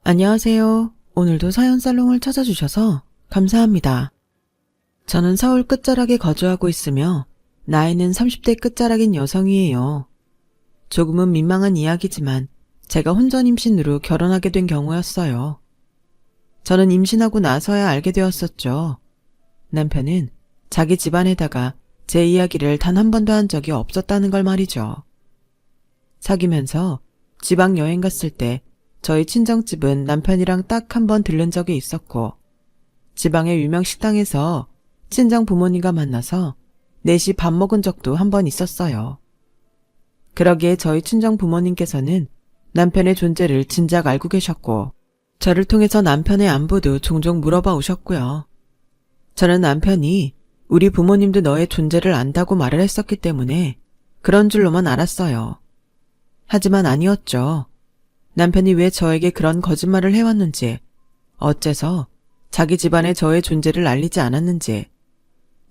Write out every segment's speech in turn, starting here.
안녕하세요. 오늘도 사연살롱을 찾아주셔서 감사합니다. 저는 서울 끝자락에 거주하고 있으며 나이는 30대 끝자락인 여성이에요. 조금은 민망한 이야기지만 제가 혼전 임신으로 결혼하게 된 경우였어요. 저는 임신하고 나서야 알게 되었었죠. 남편은 자기 집안에다가 제 이야기를 단 한 번도 한 적이 없었다는 걸 말이죠. 사귀면서 지방 여행 갔을 때 저희 친정집은 남편이랑 딱 한 번 들른 적이 있었고, 지방의 유명 식당에서 친정 부모님과 만나서 넷이 밥 먹은 적도 한 번 있었어요. 그러기에 저희 친정 부모님께서는 남편의 존재를 진작 알고 계셨고, 저를 통해서 남편의 안부도 종종 물어봐 오셨고요. 저는 남편이 우리 부모님도 너의 존재를 안다고 말을 했었기 때문에 그런 줄로만 알았어요. 하지만 아니었죠. 남편이 왜 저에게 그런 거짓말을 해왔는지, 어째서 자기 집안에 저의 존재를 알리지 않았는지,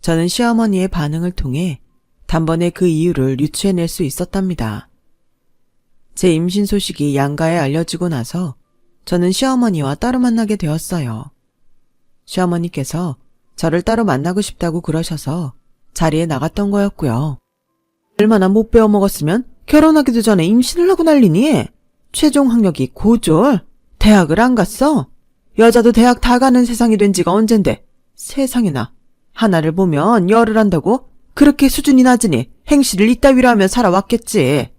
저는 시어머니의 반응을 통해 단번에 그 이유를 유추해낼 수 있었답니다. 제 임신 소식이 양가에 알려지고 나서 저는 시어머니와 따로 만나게 되었어요. 시어머니께서 저를 따로 만나고 싶다고 그러셔서 자리에 나갔던 거였고요. 얼마나 못 배워먹었으면 결혼하기도 전에 임신을 하고 난리니? 최종 학력이 고졸? 대학을 안 갔어? 여자도 대학 다 가는 세상이 된 지가 언젠데. 세상에나. 하나를 보면 열을 한다고? 그렇게 수준이 낮으니 행실을 이따위로 하며 살아왔겠지.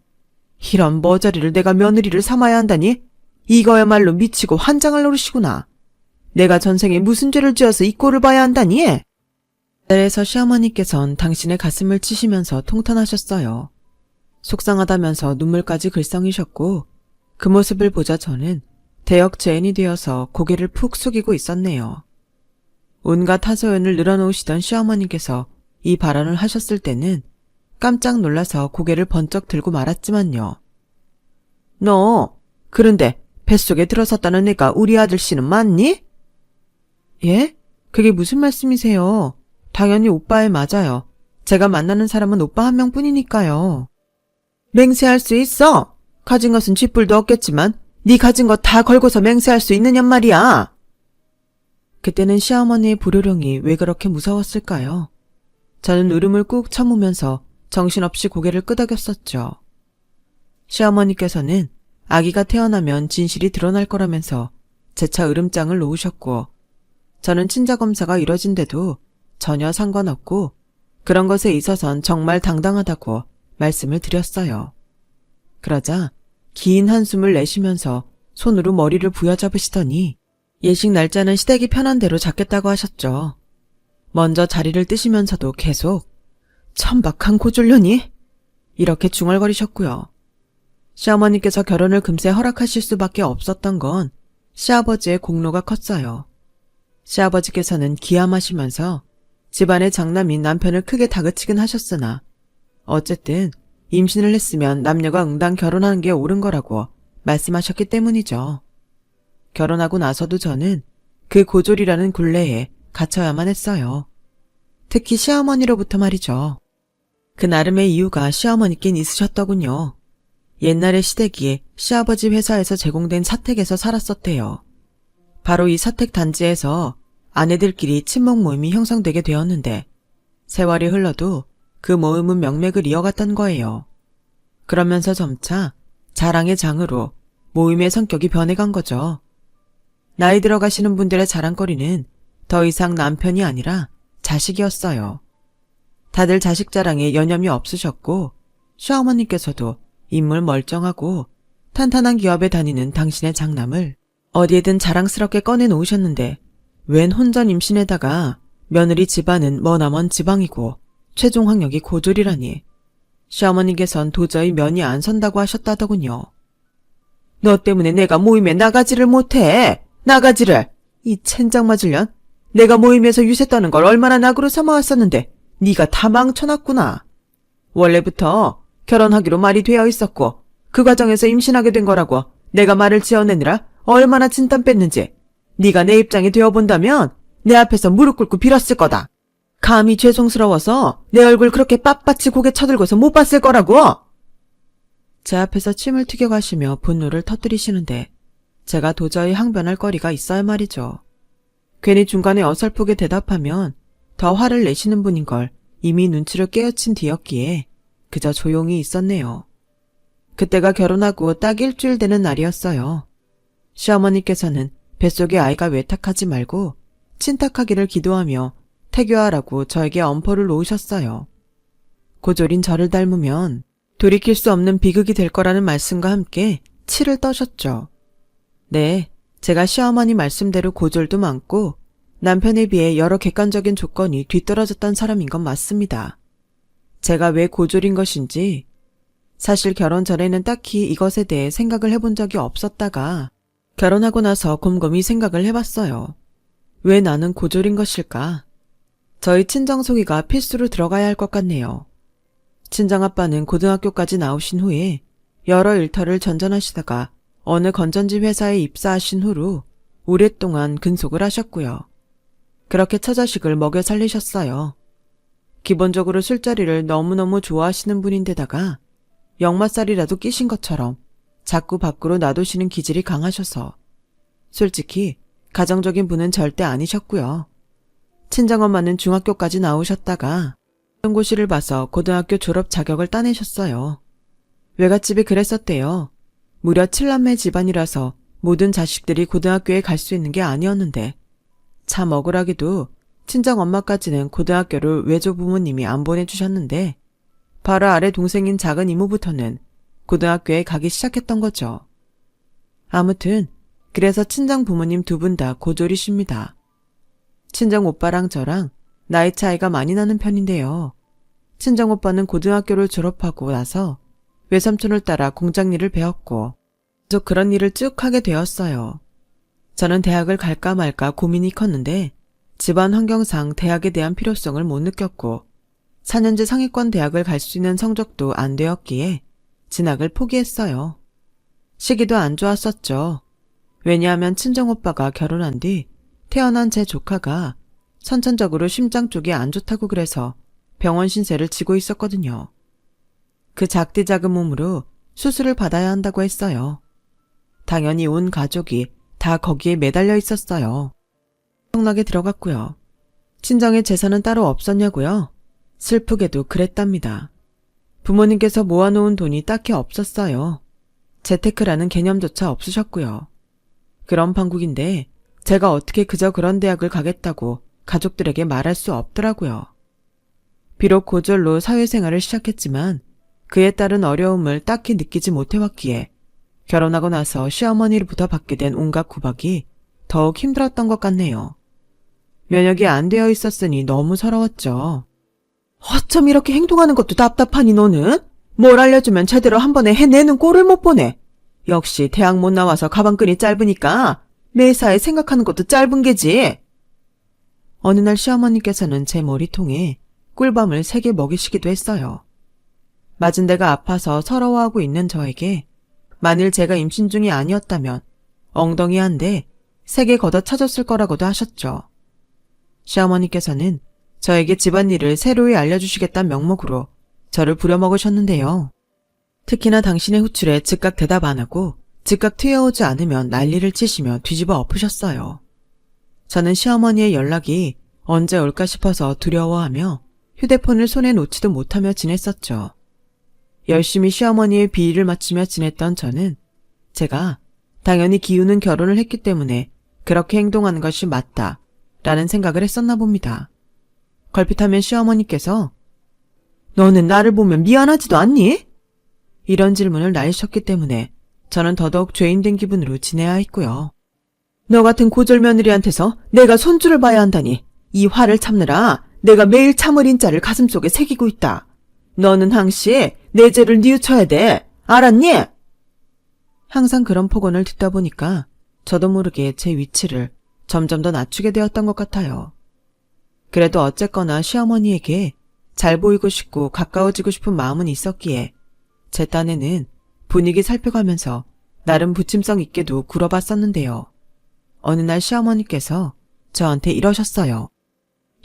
이런 머저리를 내가 며느리를 삼아야 한다니? 이거야말로 미치고 환장할 노릇이구나. 내가 전생에 무슨 죄를 지어서 이 꼴을 봐야 한다니? 그래서 시어머니께선 당신의 가슴을 치시면서 통탄하셨어요. 속상하다면서 눈물까지 글썽이셨고, 그 모습을 보자 저는 대역 죄인이 되어서 고개를 푹 숙이고 있었네요. 온갖 하소연을 늘어놓으시던 시어머니께서 이 발언을 하셨을 때는 깜짝 놀라서 고개를 번쩍 들고 말았지만요. 너, 그런데 뱃속에 들어섰다는 애가 우리 아들 씨는 맞니? 예? 그게 무슨 말씀이세요? 당연히 오빠애 맞아요. 제가 만나는 사람은 오빠 한 명뿐이니까요. 맹세할 수 있어? 가진 것은 쥐뿔도 없겠지만 네 가진 거 다 걸고서 맹세할 수 있느냔 말이야. 그때는 시어머니의 불효령이 왜 그렇게 무서웠을까요? 저는 울음을 꾹 참으면서 정신없이 고개를 끄덕였었죠. 시어머니께서는 아기가 태어나면 진실이 드러날 거라면서 재차 으름장을 놓으셨고, 저는 친자검사가 이뤄진데도 전혀 상관없고 그런 것에 있어선 정말 당당하다고 말씀을 드렸어요. 그러자 긴 한숨을 내쉬면서 손으로 머리를 부여잡으시더니 예식 날짜는 시댁이 편한 대로 잡겠다고 하셨죠. 먼저 자리를 뜨시면서도 계속 천박한 고졸년이? 이렇게 중얼거리셨고요. 시어머니께서 결혼을 금세 허락하실 수밖에 없었던 건 시아버지의 공로가 컸어요. 시아버지께서는 기함하시면서 집안의 장남인 남편을 크게 다그치긴 하셨으나 어쨌든 임신을 했으면 남녀가 응당 결혼하는 게 옳은 거라고 말씀하셨기 때문이죠. 결혼하고 나서도 저는 그 고졸이라는 굴레에 갇혀야만 했어요. 특히 시어머니로부터 말이죠. 그 나름의 이유가 시어머니께는 있으셨더군요. 옛날에 시댁이 시아버지 회사에서 제공된 사택에서 살았었대요. 바로 이 사택 단지에서 아내들끼리 친목 모임이 형성되게 되었는데 세월이 흘러도 그 모임은 명맥을 이어갔던 거예요. 그러면서 점차 자랑의 장으로 모임의 성격이 변해간 거죠. 나이 들어가시는 분들의 자랑거리는 더 이상 남편이 아니라 자식이었어요. 다들 자식 자랑에 여념이 없으셨고 시어머니께서도 인물 멀쩡하고 탄탄한 기업에 다니는 당신의 장남을 어디에든 자랑스럽게 꺼내놓으셨는데 웬 혼전 임신에다가 며느리 집안은 머나먼 지방이고 최종 학력이 고졸이라니 시어머니께선 도저히 면이 안 선다고 하셨다더군요. 너 때문에 내가 모임에 나가지를 못해. 나가지를. 이 첸장 맞을년. 내가 모임에서 유세 떠는 걸 얼마나 낙으로 삼아왔었는데 네가 다 망쳐놨구나. 원래부터 결혼하기로 말이 되어 있었고 그 과정에서 임신하게 된 거라고 내가 말을 지어내느라 얼마나 진땀 뺐는지 네가 내 입장이 되어본다면 내 앞에서 무릎 꿇고 빌었을 거다. 감히 죄송스러워서 내 얼굴 그렇게 빳빳이 고개 쳐들고서 못 봤을 거라고. 제 앞에서 침을 튀겨가시며 분노를 터뜨리시는데 제가 도저히 항변할 거리가 있어야 말이죠. 괜히 중간에 어설프게 대답하면 더 화를 내시는 분인 걸 이미 눈치를 깨우친 뒤였기에 그저 조용히 있었네요. 그때가 결혼하고 딱 일주일 되는 날이었어요. 시어머니께서는 뱃속에 아이가 외탁하지 말고 친탁하기를 기도하며 태교하라고 저에게 엄포를 놓으셨어요. 고졸인 저를 닮으면 돌이킬 수 없는 비극이 될 거라는 말씀과 함께 치를 떠셨죠. 네, 제가 시어머니 말씀대로 고졸도 많고 남편에 비해 여러 객관적인 조건이 뒤떨어졌던 사람인 건 맞습니다. 제가 왜 고졸인 것인지 사실 결혼 전에는 딱히 이것에 대해 생각을 해본 적이 없었다가 결혼하고 나서 곰곰이 생각을 해봤어요. 왜 나는 고졸인 것일까? 저희 친정속이가 필수로 들어가야 할 것 같네요. 친정아빠는 고등학교까지 나오신 후에 여러 일터를 전전하시다가 어느 건전지 회사에 입사하신 후로 오랫동안 근속을 하셨고요. 그렇게 처자식을 먹여 살리셨어요. 기본적으로 술자리를 너무너무 좋아하시는 분인데다가 역마살이라도 끼신 것처럼 자꾸 밖으로 놔두시는 기질이 강하셔서 솔직히 가정적인 분은 절대 아니셨고요. 친정엄마는 중학교까지 나오셨다가 연고시를 봐서 고등학교 졸업 자격을 따내셨어요. 외갓집이 그랬었대요. 무려 7남매 집안이라서 모든 자식들이 고등학교에 갈 수 있는 게 아니었는데 참 억울하게도 친정엄마까지는 고등학교를 외조 부모님이 안 보내주셨는데 바로 아래 동생인 작은 이모부터는 고등학교에 가기 시작했던 거죠. 아무튼 그래서 친정 부모님 두 분 다 고졸이십니다. 친정 오빠랑 저랑 나이 차이가 많이 나는 편인데요. 친정 오빠는 고등학교를 졸업하고 나서 외삼촌을 따라 공장 일을 배웠고 계속 그런 일을 쭉 하게 되었어요. 저는 대학을 갈까 말까 고민이 컸는데 집안 환경상 대학에 대한 필요성을 못 느꼈고 4년제 상위권 대학을 갈 수 있는 성적도 안 되었기에 진학을 포기했어요. 시기도 안 좋았었죠. 왜냐하면 친정오빠가 결혼한 뒤 태어난 제 조카가 선천적으로 심장 쪽이 안 좋다고 그래서 병원 신세를 지고 있었거든요. 그 작디 작은 몸으로 수술을 받아야 한다고 했어요. 당연히 온 가족이 다 거기에 매달려 있었어요. 엄청나게 들어갔고요. 친정에 재산은 따로 없었냐고요? 슬프게도 그랬답니다. 부모님께서 모아놓은 돈이 딱히 없었어요. 재테크라는 개념조차 없으셨고요. 그런 판국인데 제가 어떻게 그저 그런 대학을 가겠다고 가족들에게 말할 수 없더라고요. 비록 고졸로 사회생활을 시작했지만 그에 따른 어려움을 딱히 느끼지 못해왔기에 결혼하고 나서 시어머니로부터 받게 된 온갖 구박이 더욱 힘들었던 것 같네요. 면역이 안 되어 있었으니 너무 서러웠죠. 어쩜 이렇게 행동하는 것도 답답하니 너는? 뭘 알려주면 제대로 한 번에 해내는 꼴을 못 보네. 역시 대학 못 나와서 가방끈이 짧으니까 매사에 생각하는 것도 짧은 게지. 어느 날 시어머니께서는 제 머리통에 꿀밤을 3개 먹이시기도 했어요. 맞은 데가 아파서 서러워하고 있는 저에게 만일 제가 임신 중이 아니었다면 엉덩이 한 대 3개 걷어 차줬을 거라고도 하셨죠. 시어머니께서는 저에게 집안일을 새로이 알려주시겠다는 명목으로 저를 부려먹으셨는데요. 특히나 당신의 후출에 즉각 대답 안 하고 즉각 튀어오지 않으면 난리를 치시며 뒤집어 엎으셨어요. 저는 시어머니의 연락이 언제 올까 싶어서 두려워하며 휴대폰을 손에 놓지도 못하며 지냈었죠. 열심히 시어머니의 비위를 맞추며 지냈던 저는 제가 당연히 기우는 결혼을 했기 때문에 그렇게 행동하는 것이 맞다 라는 생각을 했었나 봅니다. 걸핏하면 시어머니께서 너는 나를 보면 미안하지도 않니? 이런 질문을 날리셨기 때문에 저는 더더욱 죄인된 기분으로 지내야 했고요. 너 같은 고졸 며느리한테서 내가 손주를 봐야 한다니 이 화를 참느라 내가 매일 참을 인자를 가슴속에 새기고 있다. 너는 항시 내 죄를 뉘우쳐야 돼. 알았니? 항상 그런 폭언을 듣다 보니까 저도 모르게 제 위치를 점점 더 낮추게 되었던 것 같아요. 그래도 어쨌거나 시어머니에게 잘 보이고 싶고 가까워지고 싶은 마음은 있었기에 제 딴에는 분위기 살펴가면서 나름 부침성 있게도 굴어봤었는데요. 어느 날 시어머니께서 저한테 이러셨어요.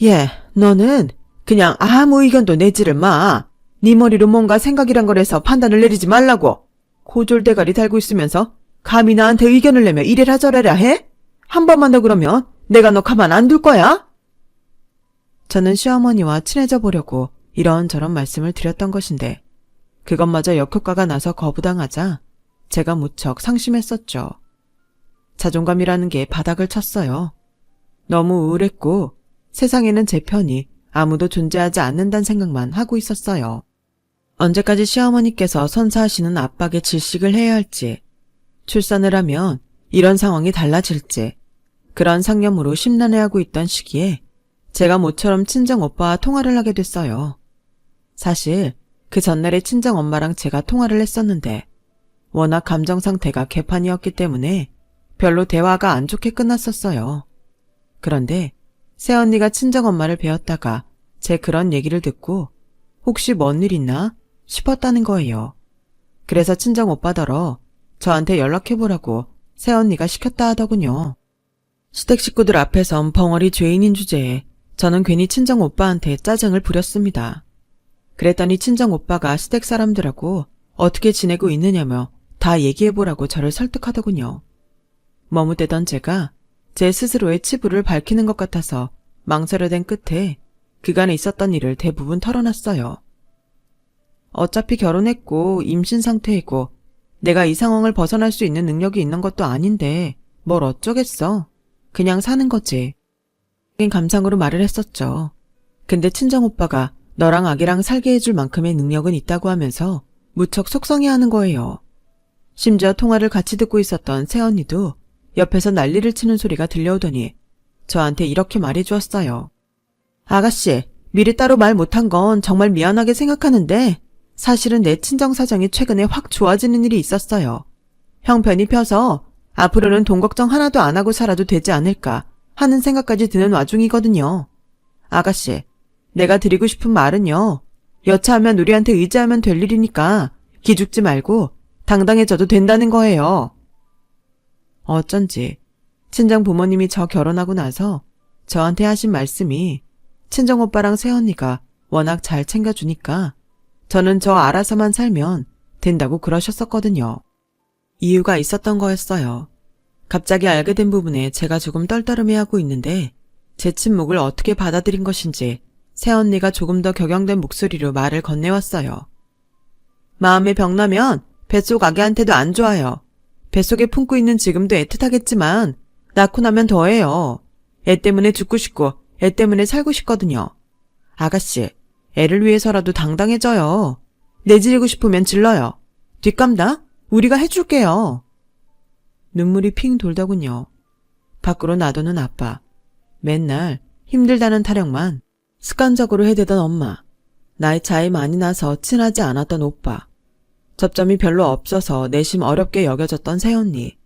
예, 너는 그냥 아무 의견도 내지를 마. 네 머리로 뭔가 생각이란 걸 해서 판단을 내리지 말라고. 고졸 대가리 달고 있으면서 감히 나한테 의견을 내며 이래라 저래라 해? 한 번만 더 그러면 내가 너 가만 안 둘 거야? 저는 시어머니와 친해져 보려고 이런저런 말씀을 드렸던 것인데 그것마저 역효과가 나서 거부당하자 제가 무척 상심했었죠. 자존감이라는 게 바닥을 쳤어요. 너무 우울했고 세상에는 제 편이 아무도 존재하지 않는다는 생각만 하고 있었어요. 언제까지 시어머니께서 선사하시는 압박에 질식을 해야 할지, 출산을 하면 이런 상황이 달라질지, 그런 상념으로 심란해하고 있던 시기에 제가 모처럼 친정오빠와 통화를 하게 됐어요. 사실 그 전날에 친정엄마랑 제가 통화를 했었는데 워낙 감정 상태가 개판이었기 때문에 별로 대화가 안 좋게 끝났었어요. 그런데 새언니가 친정엄마를 뵈었다가 제 그런 얘기를 듣고 혹시 뭔 일 있나 싶었다는 거예요. 그래서 친정오빠더러 저한테 연락해보라고 새언니가 시켰다 하더군요. 시댁 식구들 앞에선 벙어리 죄인인 주제에 저는 괜히 친정오빠한테 짜증을 부렸습니다. 그랬더니 친정오빠가 시댁 사람들하고 어떻게 지내고 있느냐며 다 얘기해보라고 저를 설득하더군요. 머뭇대던 제가 제 스스로의 치부를 밝히는 것 같아서 망설여댄 끝에 그간에 있었던 일을 대부분 털어놨어요. 어차피 결혼했고 임신 상태이고 내가 이 상황을 벗어날 수 있는 능력이 있는 것도 아닌데 뭘 어쩌겠어. 그냥 사는 거지. 감상으로 말을 했었죠. 근데 친정오빠가 너랑 아기랑 살게 해줄 만큼의 능력은 있다고 하면서 무척 속상해하는 거예요. 심지어 통화를 같이 듣고 있었던 새언니도 옆에서 난리를 치는 소리가 들려오더니 저한테 이렇게 말해주었어요. 아가씨, 미리 따로 말 못한 건 정말 미안하게 생각하는데 사실은 내 친정 사정이 최근에 확 좋아지는 일이 있었어요. 형편이 펴서 앞으로는 돈 걱정 하나도 안 하고 살아도 되지 않을까 하는 생각까지 드는 와중이거든요. 아가씨, 내가 드리고 싶은 말은요. 여차하면 우리한테 의지하면 될 일이니까 기죽지 말고 당당해져도 된다는 거예요. 어쩐지 친정 부모님이 저 결혼하고 나서 저한테 하신 말씀이 친정오빠랑 새언니가 워낙 잘 챙겨주니까 저는 저 알아서만 살면 된다고 그러셨었거든요. 이유가 있었던 거였어요. 갑자기 알게 된 부분에 제가 조금 떨떠름해하고 있는데 제 침묵을 어떻게 받아들인 것인지 새언니가 조금 더 격양된 목소리로 말을 건네왔어요. 마음에 병나면 뱃속 아기한테도 안 좋아요. 뱃속에 품고 있는 지금도 애틋하겠지만 낳고 나면 더해요. 애 때문에 죽고 싶고 애 때문에 살고 싶거든요. 아가씨, 애를 위해서라도 당당해져요. 내지르고 싶으면 질러요. 뒷감당? 우리가 해줄게요. 눈물이 핑 돌더군요. 밖으로 놔두는 아빠. 맨날 힘들다는 타령만 습관적으로 해대던 엄마. 나이 차이 많이 나서 친하지 않았던 오빠. 접점이 별로 없어서 내심 어렵게 여겨졌던 새언니.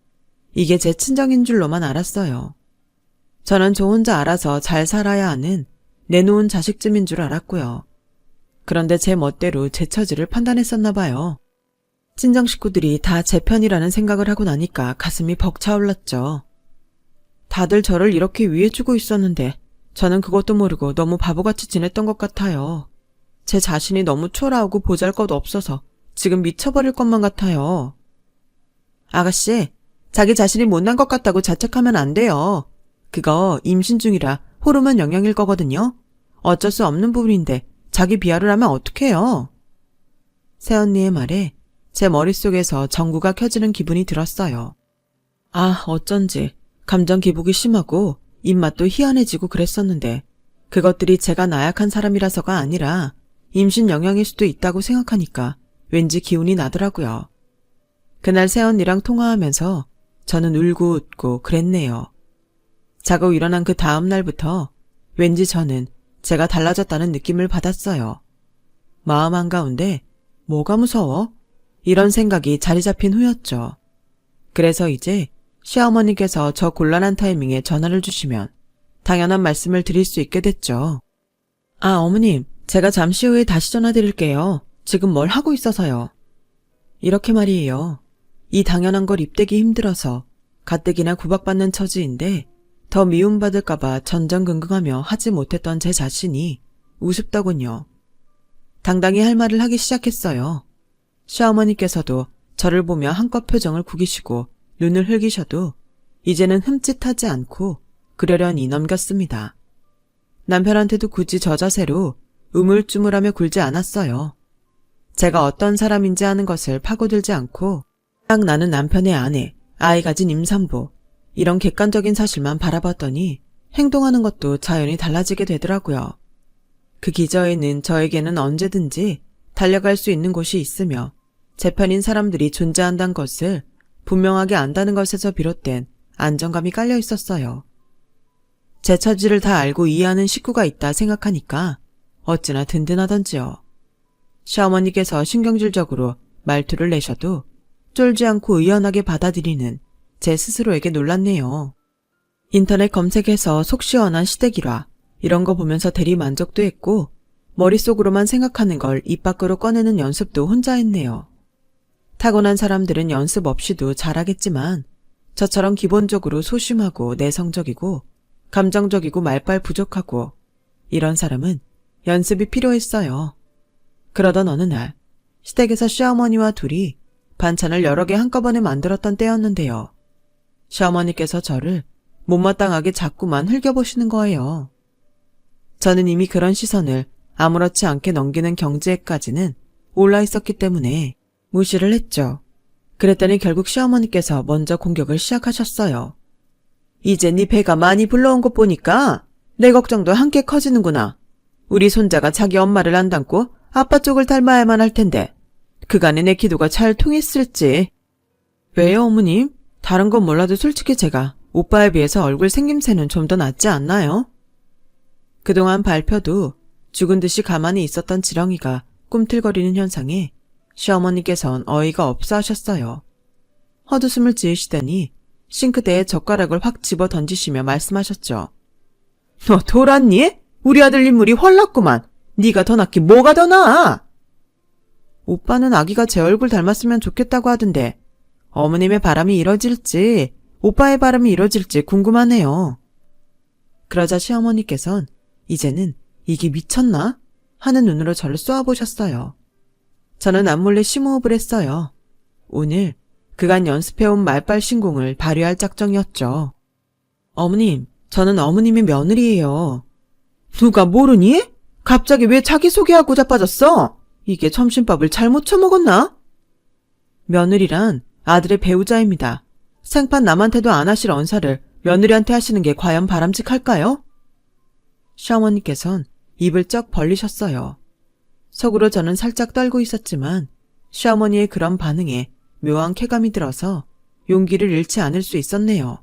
이게 제 친정인 줄로만 알았어요. 저는 저 혼자 알아서 잘 살아야 하는 내놓은 자식쯤인 줄 알았고요. 그런데 제 멋대로 제 처지를 판단했었나 봐요. 친정 식구들이 다 제 편이라는 생각을 하고 나니까 가슴이 벅차올랐죠. 다들 저를 이렇게 위해주고 있었는데 저는 그것도 모르고 너무 바보같이 지냈던 것 같아요. 제 자신이 너무 초라하고 보잘것 없어서 지금 미쳐버릴 것만 같아요. 아가씨, 자기 자신이 못난 것 같다고 자책하면 안 돼요. 그거 임신 중이라 호르몬 영향일 거거든요. 어쩔 수 없는 부분인데 자기 비하를 하면 어떡해요. 새언니의 말에 제 머릿속에서 전구가 켜지는 기분이 들었어요. 아, 어쩐지 감정 기복이 심하고 입맛도 희한해지고 그랬었는데 그것들이 제가 나약한 사람이라서가 아니라 임신 영향일 수도 있다고 생각하니까 왠지 기운이 나더라고요. 그날 새언니랑 통화하면서 저는 울고 웃고 그랬네요. 자고 일어난 그 다음 날부터 왠지 저는 제가 달라졌다는 느낌을 받았어요. 마음 한가운데 뭐가 무서워? 이런 생각이 자리 잡힌 후였죠. 그래서 이제 시어머니께서 저 곤란한 타이밍에 전화를 주시면 당연한 말씀을 드릴 수 있게 됐죠. 아, 어머님, 제가 잠시 후에 다시 전화 드릴게요. 지금 뭘 하고 있어서요. 이렇게 말이에요. 이 당연한 걸 입대기 힘들어서 가뜩이나 구박받는 처지인데 더 미움받을까봐 전전긍긍하며 하지 못했던 제 자신이 우습더군요. 당당히 할 말을 하기 시작했어요. 시어머니께서도 저를 보며 한껏 표정을 구기시고 눈을 흘기셔도 이제는 흠칫하지 않고 그러려니 넘겼습니다. 남편한테도 굳이 저 자세로 우물쭈물하며 굴지 않았어요. 제가 어떤 사람인지 아는 것을 파고들지 않고 딱 나는 남편의 아내, 아이 가진 임산부 이런 객관적인 사실만 바라봤더니 행동하는 것도 자연히 달라지게 되더라고요. 그 기저에는 저에게는 언제든지 달려갈 수 있는 곳이 있으며 제 편인 사람들이 존재한다는 것을 분명하게 안다는 것에서 비롯된 안정감이 깔려 있었어요. 제 처지를 다 알고 이해하는 식구가 있다 생각하니까 어찌나 든든하던지요. 시어머니께서 신경질적으로 말투를 내셔도 쫄지 않고 의연하게 받아들이는 제 스스로에게 놀랐네요. 인터넷 검색해서 속 시원한 시댁일화 이런 거 보면서 대리 만족도 했고 머릿속으로만 생각하는 걸 입 밖으로 꺼내는 연습도 혼자 했네요. 타고난 사람들은 연습 없이도 잘하겠지만 저처럼 기본적으로 소심하고 내성적이고 감정적이고 말빨 부족하고 이런 사람은 연습이 필요했어요. 그러던 어느 날 시댁에서 시어머니와 둘이 반찬을 여러 개 한꺼번에 만들었던 때였는데요. 시어머니께서 저를 못마땅하게 자꾸만 흘겨보시는 거예요. 저는 이미 그런 시선을 아무렇지 않게 넘기는 경지에까지는 올라 있었기 때문에 무시를 했죠. 그랬더니 결국 시어머니께서 먼저 공격을 시작하셨어요. 이제 네 배가 많이 불러온 것 보니까 내 걱정도 함께 커지는구나. 우리 손자가 자기 엄마를 안 닮고 아빠 쪽을 닮아야만 할 텐데 그간에 내 기도가 잘 통했을지. 왜요, 어머님? 다른 건 몰라도 솔직히 제가 오빠에 비해서 얼굴 생김새는 좀 더 낫지 않나요? 그동안 발표도 죽은 듯이 가만히 있었던 지렁이가 꿈틀거리는 현상에 시어머니께선 어이가 없어 하셨어요. 헛웃음을 지으시더니 싱크대에 젓가락을 확 집어 던지시며 말씀하셨죠. 너 돌았니? 우리 아들 인물이 헐났구만. 네가 더 낫기 뭐가 더 나아? 오빠는 아기가 제 얼굴 닮았으면 좋겠다고 하던데 어머님의 바람이 이뤄질지 오빠의 바람이 이뤄질지 궁금하네요. 그러자 시어머니께선 이제는 이게 미쳤나? 하는 눈으로 저를 쏘아보셨어요. 저는 안몰래 심호흡을 했어요. 오늘 그간 연습해온 말빨 신공을 발휘할 작정이었죠. 어머님, 저는 어머님의 며느리예요. 누가 모르니? 갑자기 왜 자기소개하고 자빠졌어? 이게 점심밥을 잘못 처먹었나? 며느리란 아들의 배우자입니다. 생판 남한테도 안 하실 언사를 며느리한테 하시는 게 과연 바람직할까요? 시어머니께선 입을 쩍 벌리셨어요. 속으로 저는 살짝 떨고 있었지만 시어머니의 그런 반응에 묘한 쾌감이 들어서 용기를 잃지 않을 수 있었네요.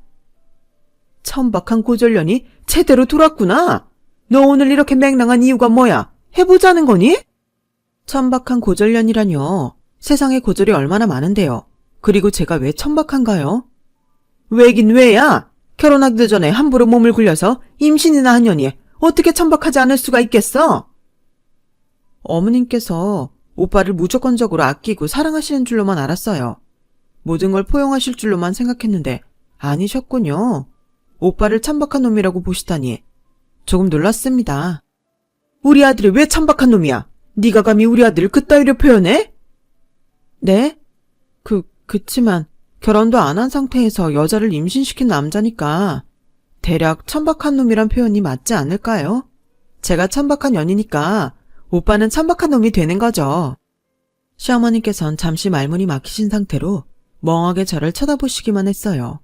천박한 고졸년이 제대로 돌았구나. 너 오늘 이렇게 맹랑한 이유가 뭐야? 해보자는 거니? 천박한 고졸년이라뇨. 세상에 고졸이 얼마나 많은데요. 그리고 제가 왜 천박한가요? 왜긴 왜야? 결혼하기도 전에 함부로 몸을 굴려서 임신이나 한 년이 어떻게 천박하지 않을 수가 있겠어? 어머님께서 오빠를 무조건적으로 아끼고 사랑하시는 줄로만 알았어요. 모든 걸 포용하실 줄로만 생각했는데 아니셨군요. 오빠를 천박한 놈이라고 보시다니 조금 놀랐습니다. 우리 아들이 왜 천박한 놈이야? 네가 감히 우리 아들을 그따위로 표현해? 네? 그치만 결혼도 안 한 상태에서 여자를 임신시킨 남자니까 대략 천박한 놈이란 표현이 맞지 않을까요? 제가 천박한 년이니까 오빠는 천박한 놈이 되는 거죠. 시어머니께선 잠시 말문이 막히신 상태로 멍하게 저를 쳐다보시기만 했어요.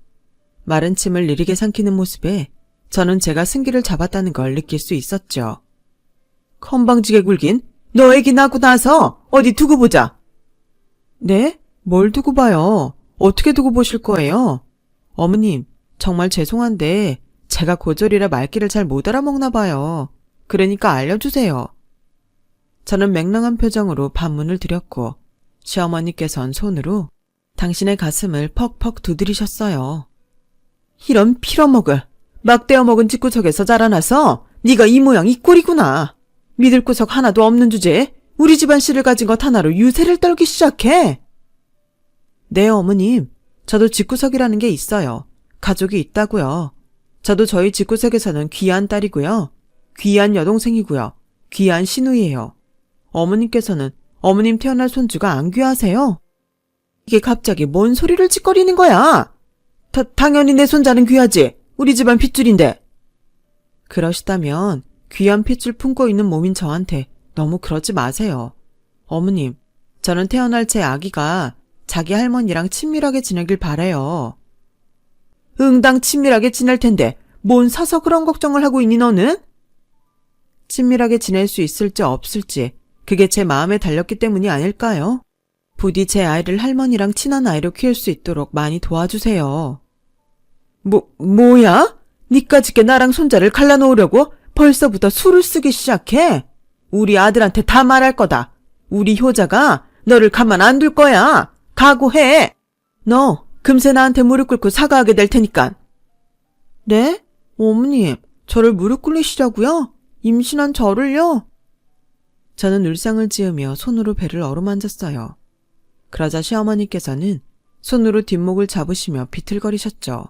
마른 침을 느리게 삼키는 모습에 저는 제가 승기를 잡았다는 걸 느낄 수 있었죠. 건방지게 굴긴 너 애기 낳고 나서 어디 두고 보자. 네? 뭘 두고 봐요? 어떻게 두고 보실 거예요? 어머님, 정말 죄송한데 제가 고졸이라 말귀를 잘 못 알아먹나 봐요. 그러니까 알려주세요. 저는 맹랑한 표정으로 반문을 드렸고 시어머니께선 손으로 당신의 가슴을 퍽퍽 두드리셨어요. 이런 필어먹을 막 떼어먹은 집구석에서 자라나서 네가 이 모양 이 꼴이구나. 믿을 구석 하나도 없는 주제에 우리 집안 씨를 가진 것 하나로 유세를 떨기 시작해. 네, 어머님. 저도 집구석이라는 게 있어요. 가족이 있다고요. 저도 저희 집구석에서는 귀한 딸이고요. 귀한 여동생이고요. 귀한 시누이예요. 어머님께서는 어머님 태어날 손주가 안 귀하세요? 이게 갑자기 뭔 소리를 짓거리는 거야? 당연히 내 손자는 귀하지. 우리 집안 핏줄인데. 그러시다면 귀한 핏줄 품고 있는 몸인 저한테 너무 그러지 마세요. 어머님, 저는 태어날 제 아기가 자기 할머니랑 친밀하게 지내길 바래요. 응당 친밀하게 지낼 텐데 뭔 사서 그런 걱정을 하고 있니 너는? 친밀하게 지낼 수 있을지 없을지 그게 제 마음에 달렸기 때문이 아닐까요? 부디 제 아이를 할머니랑 친한 아이로 키울 수 있도록 많이 도와주세요. 뭐야? 니까짓게 나랑 손자를 갈라놓으려고 벌써부터 술을 쓰기 시작해? 우리 아들한테 다 말할 거다. 우리 효자가 너를 가만 안 둘 거야. 각오해. 너 금세 나한테 무릎 꿇고 사과하게 될 테니까. 네? 어머님, 저를 무릎 꿇리시라고요? 임신한 저를요? 저는 울상을 지으며 손으로 배를 어루만졌어요. 그러자 시어머니께서는 손으로 뒷목을 잡으시며 비틀거리셨죠.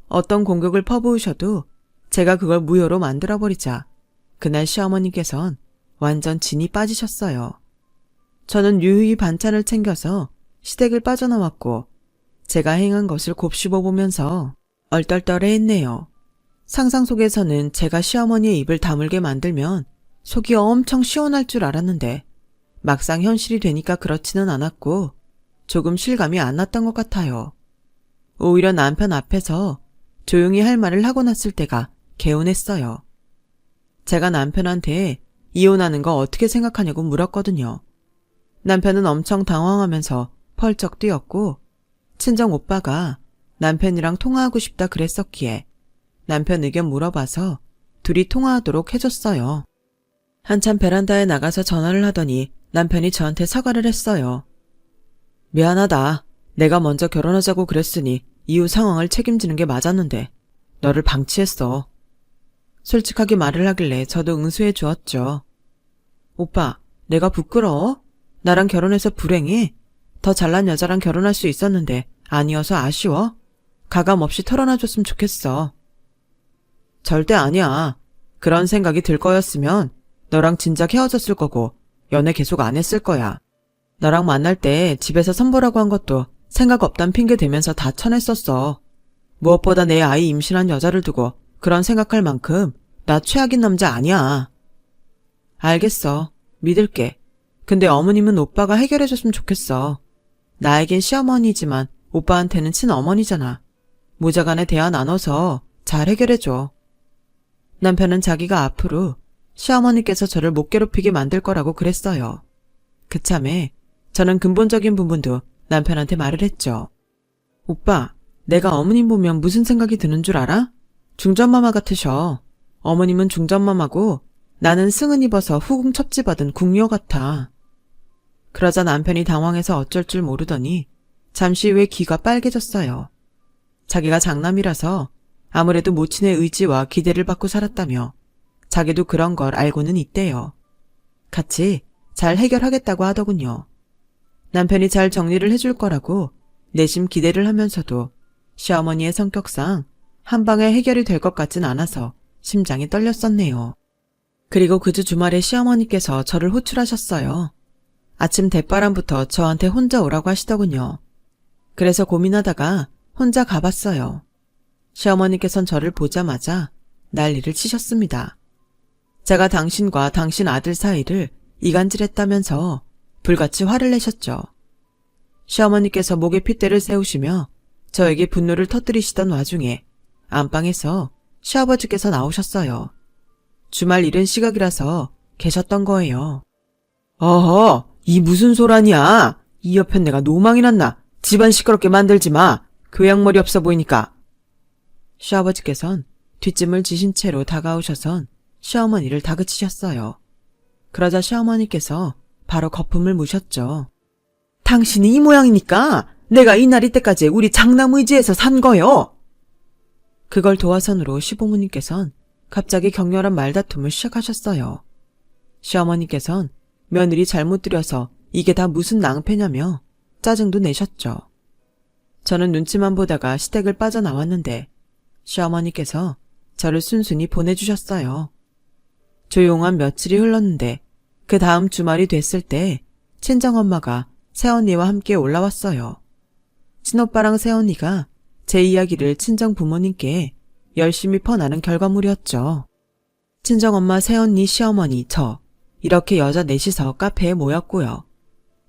어떤 공격을 퍼부으셔도 제가 그걸 무효로 만들어버리자 그날 시어머니께선 완전 진이 빠지셨어요. 저는 유유히 반찬을 챙겨서 시댁을 빠져나왔고 제가 행한 것을 곱씹어보면서 얼떨떨해했네요. 상상 속에서는 제가 시어머니의 입을 다물게 만들면 속이 엄청 시원할 줄 알았는데 막상 현실이 되니까 그렇지는 않았고 조금 실감이 안 났던 것 같아요. 오히려 남편 앞에서 조용히 할 말을 하고 났을 때가 개운했어요. 제가 남편한테 이혼하는 거 어떻게 생각하냐고 물었거든요. 남편은 엄청 당황하면서 펄쩍 뛰었고 친정 오빠가 남편이랑 통화하고 싶다 그랬었기에 남편 의견 물어봐서 둘이 통화하도록 해줬어요. 한참 베란다에 나가서 전화를 하더니 남편이 저한테 사과를 했어요. 미안하다. 내가 먼저 결혼하자고 그랬으니 이후 상황을 책임지는 게 맞았는데 너를 방치했어. 솔직하게 말을 하길래 저도 응수해 주었죠. 오빠, 내가 부끄러워? 나랑 결혼해서 불행해? 더 잘난 여자랑 결혼할 수 있었는데 아니어서 아쉬워? 가감 없이 털어놔줬으면 좋겠어. 절대 아니야. 그런 생각이 들 거였으면 너랑 진작 헤어졌을 거고 연애 계속 안 했을 거야. 너랑 만날 때 집에서 선보라고 한 것도 생각 없단 핑계 대면서 다 쳐냈었어. 무엇보다 내 아이 임신한 여자를 두고 그런 생각할 만큼 나 최악인 남자 아니야. 알겠어. 믿을게. 근데 어머님은 오빠가 해결해줬으면 좋겠어. 나에겐 시어머니지만 오빠한테는 친어머니잖아. 모자간에 대화 나눠서 잘 해결해줘. 남편은 자기가 앞으로 시어머니께서 저를 못 괴롭히게 만들 거라고 그랬어요. 그참에 저는 근본적인 부분도 남편한테 말을 했죠. 오빠, 내가 어머님 보면 무슨 생각이 드는 줄 알아? 중전마마 같으셔. 어머님은 중전마마고 나는 승은 입어서 후궁 첩지받은 궁녀 같아. 그러자 남편이 당황해서 어쩔 줄 모르더니 잠시 후에 귀가 빨개졌어요. 자기가 장남이라서 아무래도 모친의 의지와 기대를 받고 살았다며 자기도 그런 걸 알고는 있대요. 같이 잘 해결하겠다고 하더군요. 남편이 잘 정리를 해줄 거라고 내심 기대를 하면서도 시어머니의 성격상 한 방에 해결이 될 것 같진 않아서 심장이 떨렸었네요. 그리고 그 주 주말에 시어머니께서 저를 호출하셨어요. 아침 대바람부터 저한테 혼자 오라고 하시더군요. 그래서 고민하다가 혼자 가봤어요. 시어머니께선 저를 보자마자 난리를 치셨습니다. 제가 당신과 당신 아들 사이를 이간질했다면서 불같이 화를 내셨죠. 시어머니께서 목에 핏대를 세우시며 저에게 분노를 터뜨리시던 와중에 안방에서 시아버지께서 나오셨어요. 주말 이른 시각이라서 계셨던 거예요. 어허, 이 무슨 소란이야. 이 옆엔 내가 노망이 났나. 집안 시끄럽게 만들지 마. 교양머리 없어 보이니까. 시아버지께선 뒷짐을 지신 채로 다가오셔선 시어머니를 다그치셨어요. 그러자 시어머니께서 바로 거품을 무셨죠. 당신이 이 모양이니까 내가 이 날이 때까지 우리 장남 의지에서 산 거요. 그걸 도화선으로 시부모님께선 갑자기 격렬한 말다툼을 시작하셨어요. 시어머니께선 며느리 잘못 들여서 이게 다 무슨 낭패냐며 짜증도 내셨죠. 저는 눈치만 보다가 시댁을 빠져나왔는데 시어머니께서 저를 순순히 보내주셨어요. 조용한 며칠이 흘렀는데 그 다음 주말이 됐을 때 친정엄마가 새언니와 함께 올라왔어요. 친오빠랑 새언니가 제 이야기를 친정 부모님께 열심히 퍼나는 결과물이었죠. 친정엄마, 새언니, 시어머니, 저 이렇게 여자 넷이서 카페에 모였고요.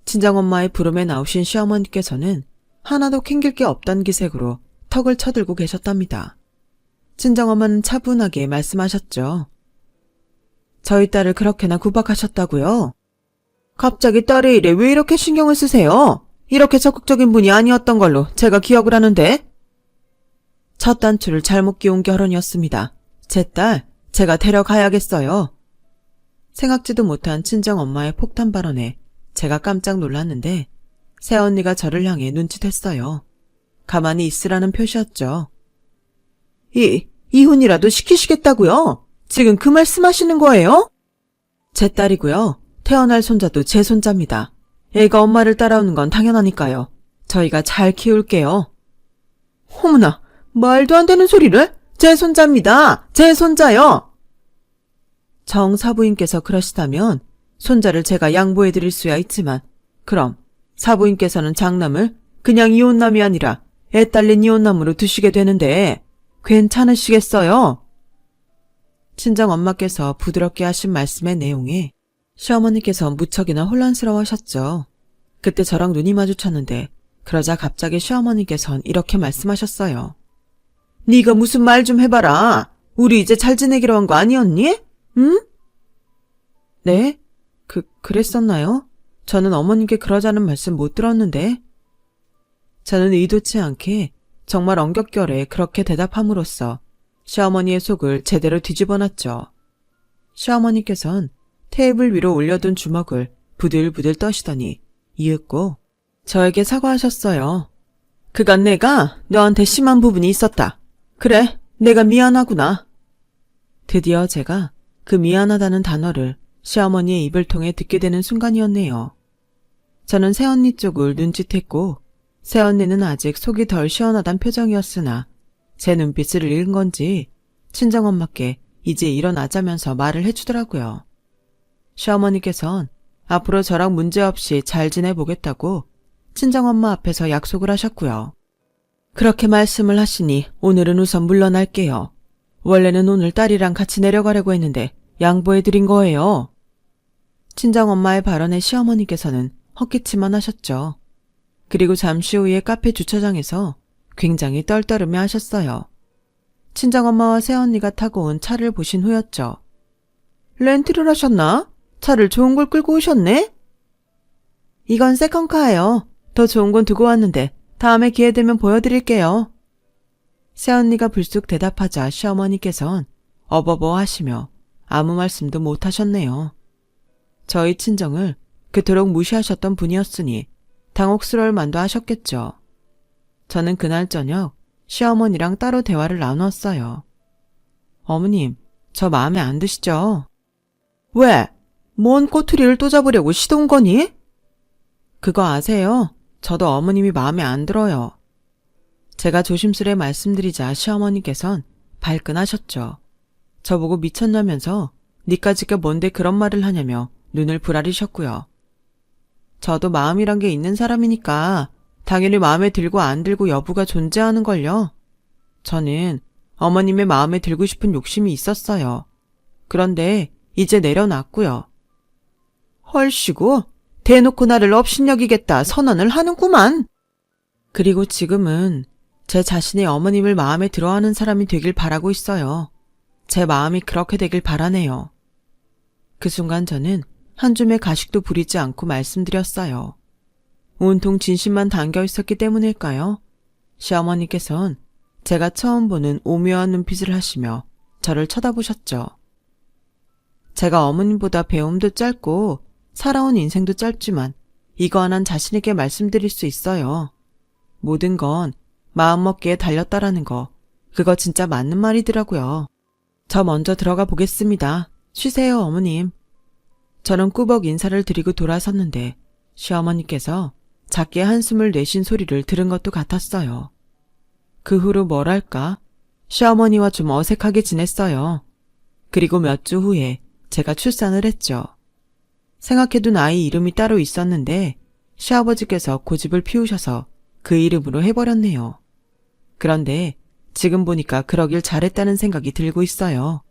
친정엄마의 부름에 나오신 시어머니께서는 하나도 캥길 게 없단 기색으로 턱을 쳐들고 계셨답니다. 친정엄마는 차분하게 말씀하셨죠. 저희 딸을 그렇게나 구박하셨다고요? 갑자기 딸의 일에 왜 이렇게 신경을 쓰세요? 이렇게 적극적인 분이 아니었던 걸로 제가 기억을 하는데. 첫 단추를 잘못 끼운 결혼이었습니다. 제 딸, 제가 데려가야겠어요. 생각지도 못한 친정엄마의 폭탄 발언에 제가 깜짝 놀랐는데 새언니가 저를 향해 눈짓했어요. 가만히 있으라는 표시였죠. 이혼이라도 시키시겠다고요? 지금 그 말씀하시는 거예요? 제 딸이고요. 태어날 손자도 제 손자입니다. 애가 엄마를 따라오는 건 당연하니까요. 저희가 잘 키울게요. 어머나, 말도 안 되는 소리를? 제 손자입니다. 제 손자요. 정 사부인께서 그러시다면 손자를 제가 양보해드릴 수야 있지만 그럼 사부인께서는 장남을 그냥 이혼남이 아니라 애 딸린 이혼남으로 두시게 되는데 괜찮으시겠어요? 친정엄마께서 부드럽게 하신 말씀의 내용에 시어머니께서 무척이나 혼란스러워하셨죠. 그때 저랑 눈이 마주쳤는데 그러자 갑자기 시어머니께선 이렇게 말씀하셨어요. 네가 무슨 말 좀 해봐라. 우리 이제 잘 지내기로 한 거 아니었니? 응? 네? 그랬었나요? 저는 어머님께 그러자는 말씀 못 들었는데. 저는 의도치 않게 정말 엉겹결에 그렇게 대답함으로써 시어머니의 속을 제대로 뒤집어놨죠. 시어머니께선 테이블 위로 올려둔 주먹을 부들부들 떠시더니 이윽고 저에게 사과하셨어요. 그간 내가 너한테 심한 부분이 있었다. 그래, 내가 미안하구나. 드디어 제가 그 미안하다는 단어를 시어머니의 입을 통해 듣게 되는 순간이었네요. 저는 새언니 쪽을 눈짓했고 새언니는 아직 속이 덜 시원하단 표정이었으나 제 눈빛을 읽은 건지 친정엄마께 이제 일어나자면서 말을 해주더라고요. 시어머니께선 앞으로 저랑 문제없이 잘 지내보겠다고 친정엄마 앞에서 약속을 하셨고요. 그렇게 말씀을 하시니 오늘은 우선 물러날게요. 원래는 오늘 딸이랑 같이 내려가려고 했는데 양보해드린 거예요. 친정엄마의 발언에 시어머니께서는 헛기침만 하셨죠. 그리고 잠시 후에 카페 주차장에서 굉장히 떨떠름해 하셨어요. 친정엄마와 새언니가 타고 온 차를 보신 후였죠. 렌트를 하셨나? 차를 좋은 걸 끌고 오셨네? 이건 세컨카예요. 더 좋은 건 두고 왔는데 다음에 기회 되면 보여드릴게요. 새언니가 불쑥 대답하자 시어머니께선 어버버 하시며 아무 말씀도 못 하셨네요. 저희 친정을 그토록 무시하셨던 분이었으니 당혹스러울 만도 하셨겠죠. 저는 그날 저녁 시어머니랑 따로 대화를 나누었어요. 어머님, 저 마음에 안 드시죠? 왜? 뭔 꼬투리를 또 잡으려고 시동 거니? 그거 아세요? 저도 어머님이 마음에 안 들어요. 제가 조심스레 말씀드리자 시어머니께선 발끈하셨죠. 저보고 미쳤냐면서 니까짓게 뭔데 그런 말을 하냐며 눈을 부라리셨고요. 저도 마음이란 게 있는 사람이니까 당연히 마음에 들고 안 들고 여부가 존재하는걸요. 저는 어머님의 마음에 들고 싶은 욕심이 있었어요. 그런데 이제 내려놨고요. 헐씨고 대놓고 나를 업신여기겠다 선언을 하는구만. 그리고 지금은 제 자신이 어머님을 마음에 들어하는 사람이 되길 바라고 있어요. 제 마음이 그렇게 되길 바라네요. 그 순간 저는 한 줌의 가식도 부리지 않고 말씀드렸어요. 온통 진심만 담겨 있었기 때문일까요? 시어머니께선 제가 처음 보는 오묘한 눈빛을 하시며 저를 쳐다보셨죠. 제가 어머님보다 배움도 짧고 살아온 인생도 짧지만 이거 하나는 자신에게 말씀드릴 수 있어요. 모든 건 마음먹기에 달렸다라는 거, 그거 진짜 맞는 말이더라고요. 저 먼저 들어가 보겠습니다. 쉬세요, 어머님. 저는 꾸벅 인사를 드리고 돌아섰는데 시어머니께서 작게 한숨을 내쉰 소리를 들은 것도 같았어요. 그 후로 뭐랄까, 시어머니와 좀 어색하게 지냈어요. 그리고 몇 주 후에 제가 출산을 했죠. 생각해둔 아이 이름이 따로 있었는데 시아버지께서 고집을 피우셔서 그 이름으로 해버렸네요. 그런데 지금 보니까 그러길 잘했다는 생각이 들고 있어요.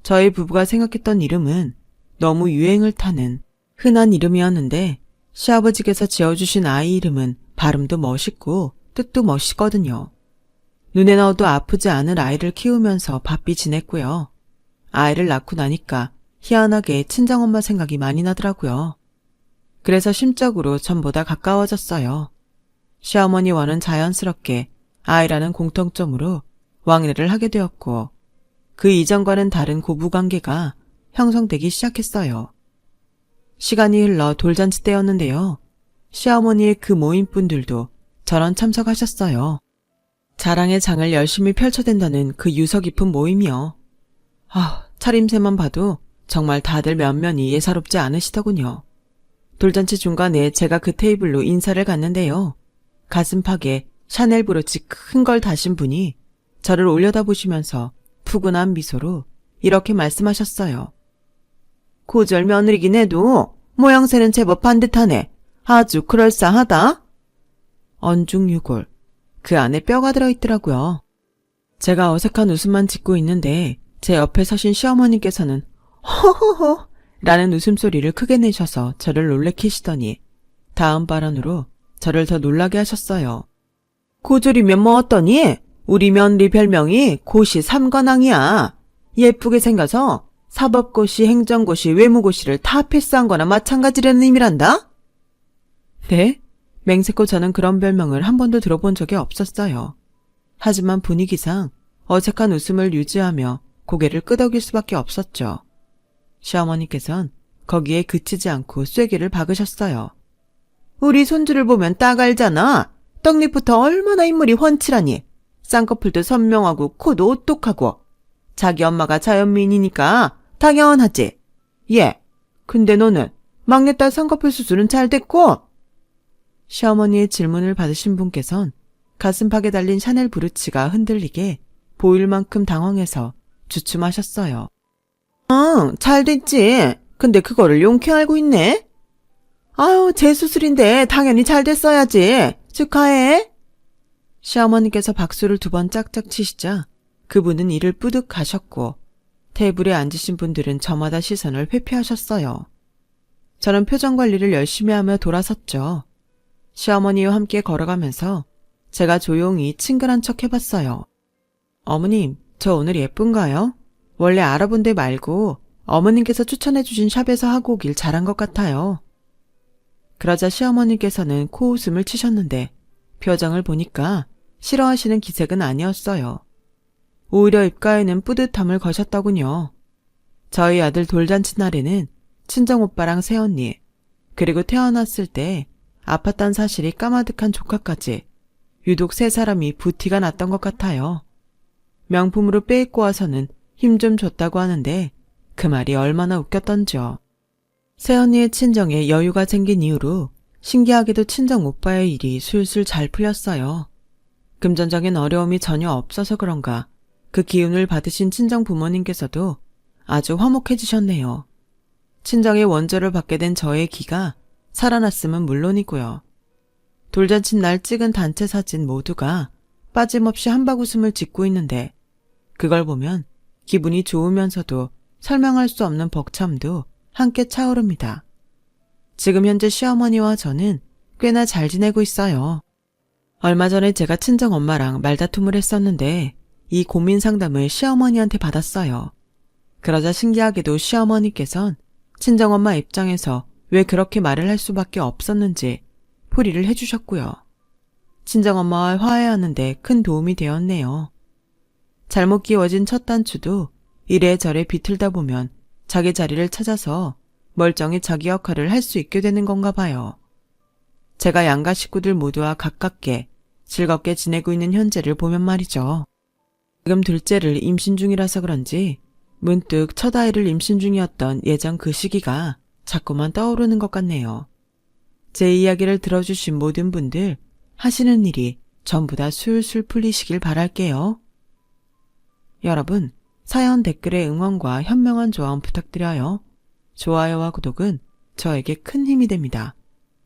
저희 부부가 생각했던 이름은 너무 유행을 타는 흔한 이름이었는데 시아버지께서 지어주신 아이 이름은 발음도 멋있고 뜻도 멋있거든요. 눈에 넣어도 아프지 않을 아이를 키우면서 바삐 지냈고요. 아이를 낳고 나니까 희한하게 친정엄마 생각이 많이 나더라고요. 그래서 심적으로 전보다 가까워졌어요. 시어머니와는 자연스럽게 아이라는 공통점으로 왕래를 하게 되었고 그 이전과는 다른 고부관계가 형성되기 시작했어요. 시간이 흘러 돌잔치 때였는데요. 시어머니의 그 모임분들도 전원 참석하셨어요. 자랑의 장을 열심히 펼쳐댄다는 그 유서 깊은 모임이요. 차림새만 봐도 정말 다들 면면이 예사롭지 않으시더군요. 돌잔치 중간에 제가 그 테이블로 인사를 갔는데요. 가슴팍에 샤넬 브로치 큰 걸 다신 분이 저를 올려다보시면서 푸근한 미소로 이렇게 말씀하셨어요. 고절 며느리긴 해도 모양새는 제법 반듯하네. 아주 그럴싸하다. 언중유골. 그 안에 뼈가 들어있더라고요. 제가 어색한 웃음만 짓고 있는데 제 옆에 서신 시어머니께서는 허허허 라는 웃음소리를 크게 내셔서 저를 놀래키시더니 다음 발언으로 저를 더 놀라게 하셨어요. 고졸이면 뭐 어떠니? 우리 며느리 별명이 고시 삼관왕이야. 예쁘게 생겨서 사법고시, 행정고시, 외무고시를 다 패스한 거나 마찬가지라는 의미란다? 네? 맹세코 저는 그런 별명을 한 번도 들어본 적이 없었어요. 하지만 분위기상 어색한 웃음을 유지하며 고개를 끄덕일 수밖에 없었죠. 시어머니께선 거기에 그치지 않고 쐐기를 박으셨어요. 우리 손주를 보면 딱 알잖아. 떡잎부터 얼마나 인물이 훤칠하니. 쌍꺼풀도 선명하고 코도 오똑하고. 자기 엄마가 자연미인이니까 당연하지. 예, 근데 너는 막내딸 쌍꺼풀 수술은 잘 됐고? 시어머니의 질문을 받으신 분께선 가슴팍에 달린 샤넬 브루치가 흔들리게 보일 만큼 당황해서 주춤하셨어요. 응, 잘 됐지. 근데 그거를 용케 알고 있네? 아유, 제 수술인데 당연히 잘 됐어야지. 축하해. 시어머니께서 박수를 2번 짝짝 치시자 그분은 이를 뿌듯 가셨고 테이블에 앉으신 분들은 저마다 시선을 회피하셨어요. 저는 표정 관리를 열심히 하며 돌아섰죠. 시어머니와 함께 걸어가면서 제가 조용히 친근한 척 해봤어요. 어머님, 저 오늘 예쁜가요? 원래 알아본 데 말고 어머님께서 추천해주신 샵에서 하고 오길 잘한 것 같아요. 그러자 시어머니께서는 코웃음을 치셨는데 표정을 보니까 싫어하시는 기색은 아니었어요. 오히려 입가에는 뿌듯함을 거셨더군요. 저희 아들 돌잔치 날에는 친정오빠랑 새언니, 그리고 태어났을 때 아팠단 사실이 까마득한 조카까지 유독 3사람이 부티가 났던 것 같아요. 명품으로 빼입고 와서는 힘 좀 줬다고 하는데 그 말이 얼마나 웃겼던지요. 새언니의 친정에 여유가 생긴 이후로 신기하게도 친정오빠의 일이 술술 잘 풀렸어요. 금전적인 어려움이 전혀 없어서 그런가 그 기운을 받으신 친정 부모님께서도 아주 화목해지셨네요. 친정의 원조를 받게 된 저의 기가 살아났음은 물론이고요. 돌잔치 날 찍은 단체 사진 모두가 빠짐없이 한박웃음을 짓고 있는데 그걸 보면 기분이 좋으면서도 설명할 수 없는 벅참도 함께 차오릅니다. 지금 현재 시어머니와 저는 꽤나 잘 지내고 있어요. 얼마 전에 제가 친정엄마랑 말다툼을 했었는데 이 고민 상담을 시어머니한테 받았어요. 그러자 신기하게도 시어머니께선 친정엄마 입장에서 왜 그렇게 말을 할 수밖에 없었는지 풀이를 해주셨고요. 친정엄마와 화해하는데 큰 도움이 되었네요. 잘못 끼워진 첫 단추도 이래저래 비틀다 보면 자기 자리를 찾아서 멀쩡히 자기 역할을 할 수 있게 되는 건가 봐요. 제가 양가 식구들 모두와 가깝게 즐겁게 지내고 있는 현재를 보면 말이죠. 지금 둘째를 임신 중이라서 그런지 문득 첫 아이를 임신 중이었던 예전 그 시기가 자꾸만 떠오르는 것 같네요. 제 이야기를 들어주신 모든 분들 하시는 일이 전부 다 술술 풀리시길 바랄게요. 여러분, 사연 댓글에 응원과 현명한 조언 부탁드려요. 좋아요와 구독은 저에게 큰 힘이 됩니다.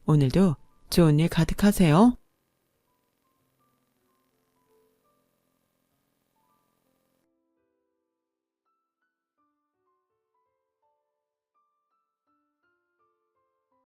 오늘도 좋은 일 가득하세요.